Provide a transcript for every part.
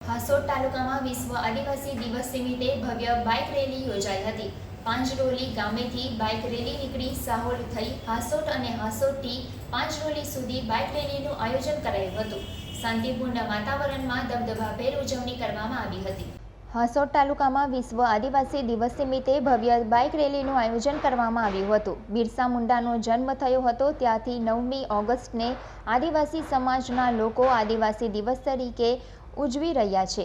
હાસોટ તાલુકામાં વિશ્વ આદિવાસી દિવસ નિમિત્તે ભવ્ય બાઇક રેલી યોજાઈ હતી। પાંચરોલી ગામેથી બાઇક રેલી નીકળી સાહોલ થઈ હાસોટ અને હાસોટથી પાંચરોલી સુધી બાઇક રેલીનું આયોજન કરાયું હતું। શાંતિપૂર્ણ વાતાવરણમાં દબદબાભેર ઉજવણી કરવામાં આવી હતી। હાસોટ તાલુકામાં વિશ્વ આદિવાસી દિવસ નિમિત્તે ભવ્ય બાઇક રેલીનું આયોજન કરવામાં આવ્યું હતું। બિરસા મુંડાનો જન્મ થયો હતો ત્યાંથી 9મી ઓગસ્ટને આદિવાસી સમાજના લોકો આદિવાસી દિવસ તરીકે ઉજવી રહ્યા છે।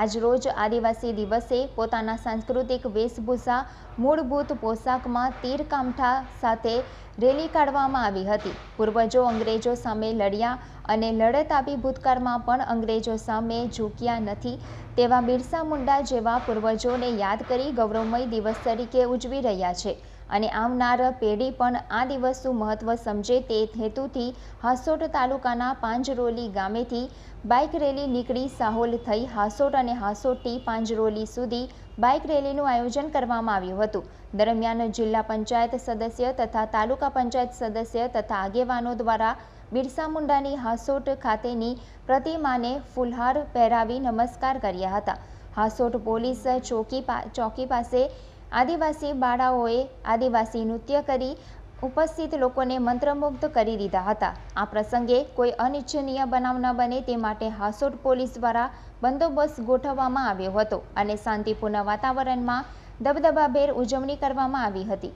આજરોજ આદિવાસી દિવસે પોતાના સાંસ્કૃતિક વેશભૂષા મૂળભૂત પોશાકમાં તીરકામઠા સાથે રેલી કાઢવામાં આવી હતી। પૂર્વજો અંગ્રેજો સામે લડ્યા અને લડત આપી ભૂતકાળમાં પણ અંગ્રેજો સામે ઝૂક્યા નથી તેવા બિરસા મુંડા જેવા પૂર્વજોને યાદ કરી ગૌરવમય દિવસ તરીકે ઉજવી રહ્યા છે અને આવનાર પેઢી પણ આ દિવસનું મહત્વ સમજે તે હેતુથી હાસોટ તાલુકાના પાંજરોલી ગામેથી બાઇક રેલી નીકળી સાહોલ થઈ હાસોટ અને હાસોટથી પાંજરોલી સુધી બાઇક રેલીનું આયોજન કરવામાં આવ્યું હતું। દરમિયાન જિલ્લા પંચાયત સદસ્ય તથા તાલુકા પંચાયત સદસ્ય તથા આગેવાનો દ્વારા બિરસા મુંડાની હાસોટ ખાતેની પ્રતિમાને ફૂલહાર પહેરાવી નમસ્કાર કર્યા હતા। હાસોટ પોલીસ ચોકી પાસે આદિવાસી બાળાઓએ આદિવાસી નૃત્ય કરી ઉપસ્થિત લોકોને મંત્રમુગ્ધ કરી દીધા હતા। આ પ્રસંગે કોઈ અનિચ્છનીય બનાવ ન બને તે માટે હાસોટ પોલીસ દ્વારા બંદોબસ્ત ગોઠવવામાં આવ્યો હતો અને શાંતિપૂર્ણ વાતાવરણમાં દબદબાભેર ઉજવણી કરવામાં આવી હતી।